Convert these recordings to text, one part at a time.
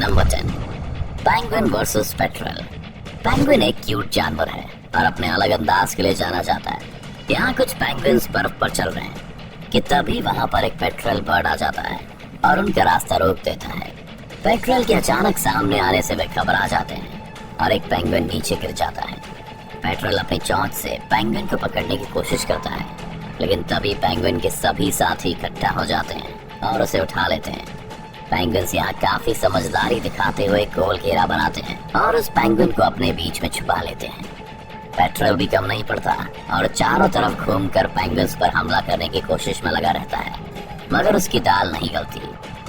Number 10, penguin versus petrol. Penguin एक cute जानवर है और अपने अलग अंदाज के लिए जाना जाता है। यहाँ कुछ पेंगुइन्स बर्फ पर चल रहे हैं कि तभी वहाँ पर एक पेट्रल बर्ड आ जाता है और उनका रास्ता रोक देता है। पेट्रल के अचानक सामने आने से वे घबरा जाते हैं और एक पेंगुइन नीचे गिर जाता है। पेट्रल अपनी चोंच से पेंगुइन को पकड़ने की कोशिश करता है, लेकिन तभी पेंगुइन के सभी साथी इकट्ठा हो जाते हैं और उसे उठा लेते हैं। पेंगुइन्स यहाँ काफी समझदारी दिखाते हुए गोल घेरा बनाते हैं और उस पेंगुइन को अपने बीच में छुपा लेते हैं। पेट्रल भी कम नहीं पड़ता और चारों तरफ घूमकर पेंगुइन्स पर हमला करने की कोशिश में लगा रहता है, मगर उसकी दाल नहीं गलती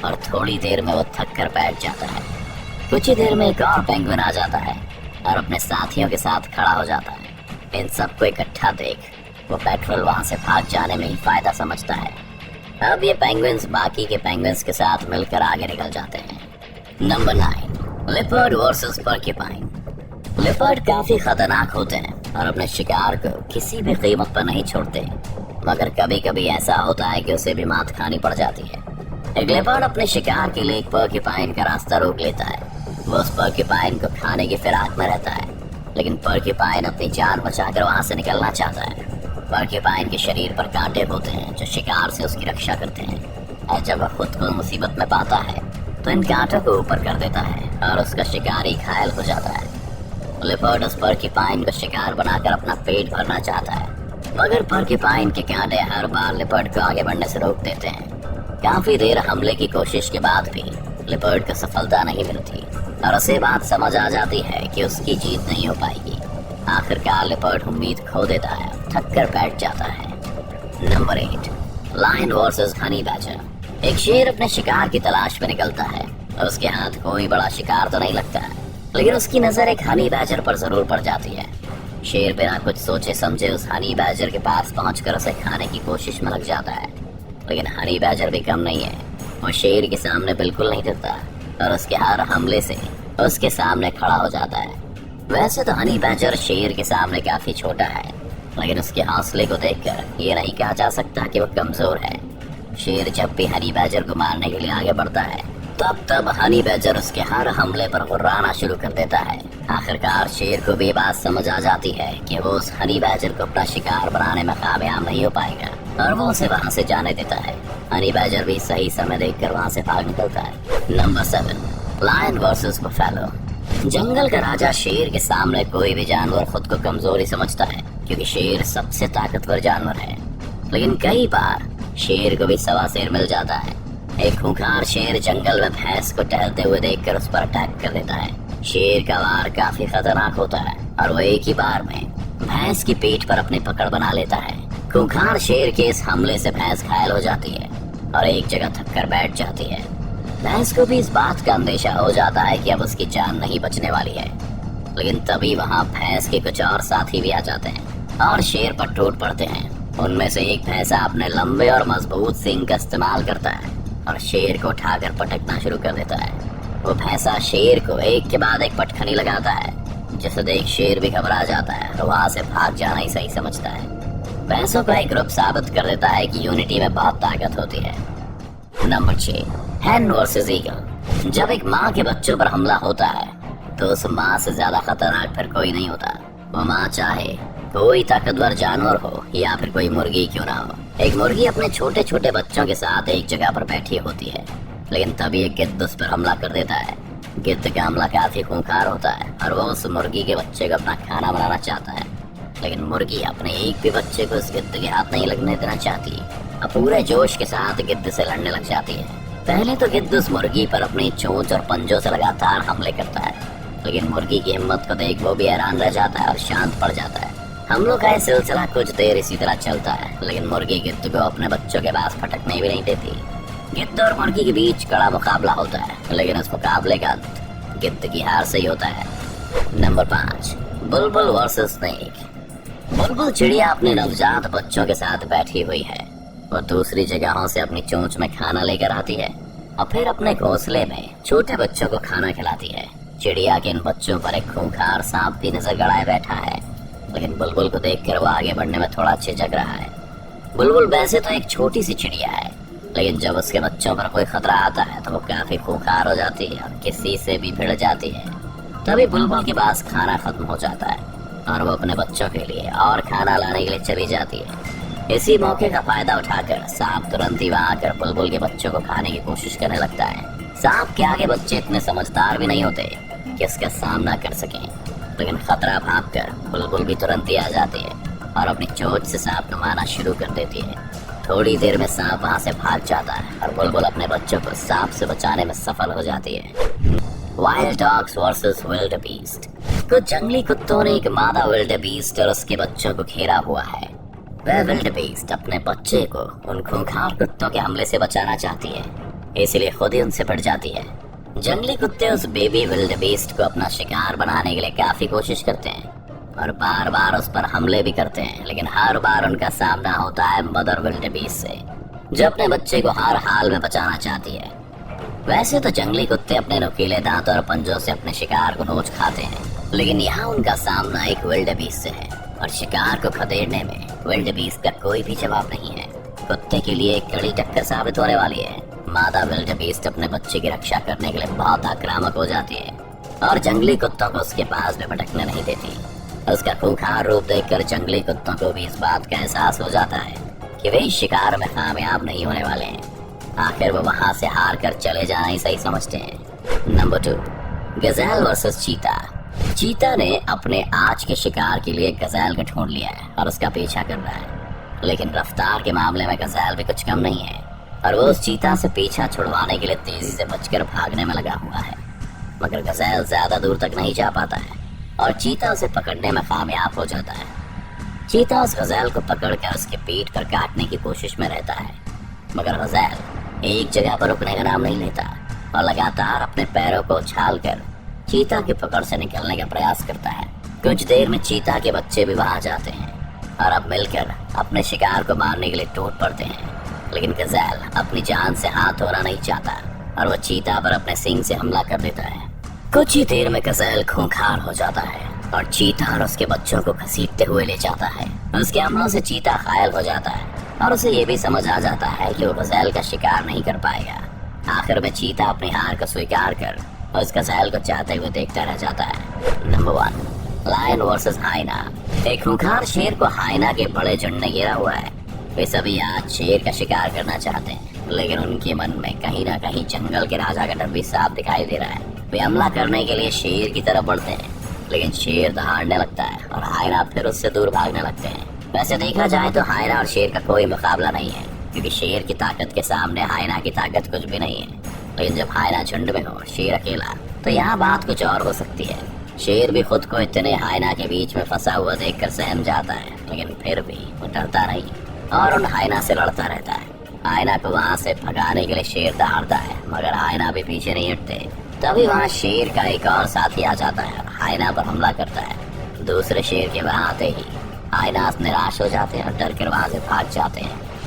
और थोड़ी देर में वो थक कर बैठ जाता है। कुछ ही देर में एक और पेंगुइन आ जाता है और अपने साथियों के साथ खड़ा हो जाता है। इन सबको इकट्ठा देख वो पेट्रल वहाँ से भाग जाने में ही फायदा समझता है। अब ये पेंगुइन्स बाकी के पेंगुइन्स के साथ मिलकर आगे निकल जाते हैं। Number 9, leopard versus porcupine. Leopard काफी खतरनाक होते हैं और अपने शिकार को किसी भी कीमत पर नहीं छोड़ते, मगर कभी कभी ऐसा होता है कि उसे भी मात खानी पड़ जाती है। एक लिपर्ड अपने शिकार के लिए एक पोर्क्यूपाइन का रास्ता रोक लेता है। वो उस पोर्क्यूपाइन को खाने की फिराक में रहता है, लेकिन पोर्क्यूपाइन अपनी जान बचाकर वहाँ से निकलना चाहता है। पोर्क्यूपाइन के शरीर पर कांटे होते हैं जो शिकार से उसकी रक्षा करते हैं, और जब वह खुद को मुसीबत में पाता है तो इन कांटों को ऊपर कर देता है और उसका शिकारी घायल हो जाता है। लिपर्ड उस पोर्क्यूपाइन को शिकार बनाकर अपना पेट भरना चाहता है, मगर पोर्क्यूपाइन के कांटे हर बार लिपर्ड को आगे बढ़ने से रोक देते हैं। काफी देर हमले की कोशिश के बाद भी लिपर्ड को सफलता नहीं मिलती और उसे बात समझ आ जाती है कि उसकी जीत नहीं हो पाएगी। आखिरकार लिपर्ड उम्मीद खो देता है, थक कर बैठ जाता है। Number 8, lion versus honey badger. एक शेर अपने शिकार की तलाश में निकलता है और उसके हाथ कोई बड़ा शिकार तो नहीं लगता है, लेकिन उसकी नजर एक हनी बैडर पर जरूर पड़ जाती है। शेर बिना कुछ सोचे समझे उस हनी बैडर के पास पहुंचकर उसे खाने की कोशिश में लग जाता है, लेकिन हनी बैडर भी कम नहीं है। वो शेर के सामने बिल्कुल नहीं डरता और उसके हर हमले से उसके सामने खड़ा हो जाता है। वैसे तो हनी बैडर शेर के सामने काफी छोटा है, लेकिन उसके हौसले को देखकर ये नहीं कहा जा सकता कि वो कमजोर है। शेर जब भी हनी बैडर को मारने के लिए आगे बढ़ता है तब हनी बैडर उसके हर हमले पर गुर्राना शुरू कर देता है। आखिरकार शेर को भी बात समझ आ जाती है कि वो उस हनी बैडर को अपना शिकार बनाने में कामयाब नहीं हो पाएगा और वो उसे वहाँ से जाने देता है। हनी बैडर भी सही समय देखकर वहाँ से भाग निकलता है। Number 7, lion versus buffalo. जंगल का राजा शेर के सामने कोई भी जानवर खुद को कमजोरी समझता है, क्योंकि शेर सबसे ताकतवर जानवर है। लेकिन कई बार शेर को भी सवा शेर मिल जाता है। एक खूंखार शेर जंगल में भैंस को टहलते हुए देखकर उस पर अटैक कर देता है। शेर का वार काफी खतरनाक होता है और वो एक ही बार में भैंस की पीठ पर अपनी पकड़ बना लेता है। खूंखार शेर के इस हमले से भैंस घायल हो जाती है और एक जगह थक कर बैठ जाती है। भैंस को भी इस बात का अंदेशा हो जाता है कि अब उसकी जान नहीं बचने वाली है, लेकिन तभी वहाँ भैंस के कुछ और साथी भी आ जाते हैं और शेर पर टूट पड़ते हैं। उनमें से एक भैंसा अपने लंबे और मजबूत सींग का इस्तेमाल करता है और शेर को उठाकर पटकना शुरू कर देता है। वो भैंसा शेर को एक के बाद एक पटखनी लगाता है, जिसे देख शेर भी घबरा जाता है और वहाँ से भाग जाना ही सही समझता है। भैंसों का एक ग्रुप साबित कर देता है कि यूनिटी में बहुत ताकत होती है। नंबर 6, हैन वर्सेस ईगल। जब एक माँ के बच्चों पर हमला होता है तो उस माँ से ज्यादा खतरनाक फिर कोई नहीं होता। वो माँ चाहे कोई ताकतवर जानवर हो या फिर कोई मुर्गी क्यों ना हो। एक मुर्गी अपने छोटे छोटे बच्चों के साथ एक जगह पर बैठी होती है, लेकिन तभी एक गिद्ध उस पर हमला कर देता है। गिद्ध का हमला काफी खूंखार होता है और वो उस मुर्गी के बच्चे को अपना खाना बनाना चाहता है, लेकिन मुर्गी अपने एक भी बच्चे को उस गिद्ध के हाथ नहीं लगने देना चाहती। अब पूरे जोश के साथ गिद्ध से लड़ने लग जाती है। पहले तो गिद्ध उस मुर्गी पर अपनी चोंच और पंजों से लगातार हमले करता है, लेकिन मुर्गी की हिम्मत को देख वो भी हैरान रह जाता है और शांत पड़ जाता है। हमलों का यह सिलसिला कुछ देर इसी तरह चलता है, लेकिन मुर्गी गिद्ध को अपने बच्चों के पास फटकने भी नहीं देती। गिद्ध और मुर्गी के बीच कड़ा मुकाबला होता है, लेकिन उस मुकाबले का गिद्ध की हार से ही होता है। नंबर 5, बुलबुल वर्सेस स्नेक। बुलबुल चिड़िया अपने नवजात बच्चों के साथ बैठी हुई है। वो दूसरी जगहों से अपनी चोंच में खाना लेकर आती है और फिर अपने घोंसले में छोटे बच्चों को खाना खिलाती है। चिड़िया के इन बच्चों पर एक खूंखार सांप भी नजर गड़ाए बैठा है, लेकिन बुलबुल को देखकर वो आगे बढ़ने में थोड़ा झिझक रहा है। बुलबुल वैसे तो एक छोटी सी चिड़िया है, लेकिन जब उसके बच्चों पर कोई खतरा आता है तो वो काफी खूंखार हो जाती है और किसी से भी भिड़ जाती है। तभी बुलबुल के पास खाना खत्म हो जाता है और वो अपने बच्चों के लिए और खाना लाने के लिए चली जाती है। इसी मौके का फायदा उठाकर सांप तुरंत ही वहाँ आकर बुलबुल के बच्चों को खाने की कोशिश करने लगता है। सांप के आगे बच्चे इतने समझदार भी नहीं होते कि इसका सामना कर सकें, लेकिन खतरा भाग कर बुलबुल भी तुरंत ही आ जाती है और अपनी चोंच से सांप को मारना शुरू कर देती है। थोड़ी देर में सांप वहाँ से भाग जाता है और बुलबुल अपने बच्चों को सांप से बचाने में सफल हो जाती है। Wild dogs versus wildebeest. कुछ जंगली कुत्तों ने एक मादा विल्ड बीस्ट और उसके बच्चों को घेरा हुआ है। वह विल्ड बीस्ट अपने बच्चे को उन खूंखार कुत्तों के हमले से बचाना चाहती है, इसलिए खुद ही उनसे भिड़ जाती है। जंगली कुत्ते उस बेबी विल्ड बीस्ट को अपना शिकार बनाने के लिए काफी कोशिश करते हैं और बार बार उस पर हमले भी करते हैं, लेकिन हर बार उनका सामना होता है मदर विल्ड बीस्ट से, जो अपने बच्चे को हर हाल में बचाना चाहती है। वैसे तो जंगली कुत्ते अपने नुकीले दांतों और पंजों से अपने शिकार को नोच खाते हैं, लेकिन यहाँ उनका सामना एक विल्ड बीस्ट से है और शिकार को खदेड़ने में विल्ड बीस्ट का कोई भी जवाब नहीं है। कुत्ते के लिए एक कड़ी टक्कर साबित होने वाली है। मादा विल्ड बीस्ट अपने बच्चे की रक्षा करने के लिए बहुत आक्रामक हो जाती है और जंगली कुत्तों को उसके पास भी भटकने नहीं देती। उसका खूंखार रूप देखकर जंगली कुत्तों को भी इस बात का एहसास हो जाता है कि वे शिकार में कामयाब नहीं होने वाले हैं। आखिर वो वहां से हार कर चले जाना ही सही समझते हैं। नंबर 2, गजेल वर्सेस चीता। चीता ने अपने आज के शिकार के लिए गजेल को ढूंढ लिया है और उसका पीछा कर रहा है, लेकिन रफ्तार के मामले में गजेल भी कुछ कम नहीं है और वो उस चीता से पीछा छुड़वाने के लिए तेजी से बचकर भागने में लगा हुआ है। मगर गजेल ज्यादा दूर तक नहीं जा पाता है और चीता उसे पकड़ने में कामयाब हो जाता है। चीता उस गजेल को पकड़कर उसके पीठ पर काटने की कोशिश में रहता है, मगर गजेल एक जगह पर रुकने का नाम नहीं लेता और लगातार अपने पैरों को उछालकर चीता की पकड़ से निकलने का प्रयास करता है। कुछ देर में चीता के बच्चे भी वहां जाते हैं और अब मिलकर अपने शिकार को मारने के लिए टूट पड़ते हैं, लेकिन गजेल अपनी जान से हाथ धोना नहीं चाहता और वो चीता पर अपने सींग से हमला कर देता है। कुछ ही देर में गजेल खूंखार हो जाता है और चीता और उसके बच्चों को घसीटते हुए ले जाता है। उसके हमलों से चीता घायल हो जाता है और उसे ये भी समझ आ जाता है कि वो गजेल का शिकार नहीं कर पाएगा। आखिर में चीता अपनी हार को स्वीकार कर उस गजेल को चाहते हुए देखता रह जाता है। Number 1, lion versus hyena. एक खूंखार शेर को हाइना के बड़े झुंड ने घेरा हुआ है। वे सभी आज शेर का शिकार करना चाहते हैं, लेकिन उनके मन में कहीं ना कहीं जंगल के राजा का डर भी साफ दिखाई दे रहा है। वे हमला करने के लिए शेर की तरफ बढ़ते हैं, लेकिन शेर दहाड़ने लगता है और हाइना फिर उससे दूर भागने लगते हैं। वैसे देखा जाए तो हाइना और शेर का कोई मुकाबला नहीं है, क्योंकि शेर की ताकत के सामने हाइना की ताकत कुछ भी नहीं है। लेकिन जब हाइना झुंड में हो, शेर अकेला, तो यहाँ बात कुछ और हो सकती है। शेर भी खुद को इतने हाइना के बीच में फंसा हुआ देखकर सहम जाता है, लेकिन फिर भी वो डरता नहीं और उन हाइना से लड़ता रहता है। हाइना को वहाँ से भगाने के लिए शेर दहाड़ता है, मगर हाइना भी पीछे नहीं हटते। तभी वहाँ शेर का एक और साथी आ जाता है और हाइना पर हमला करता है। दूसरे शेर के वहाँ आते ही हाइना निराश हो जाते हैं और डर कर वहाँ से भाग जाते हैं।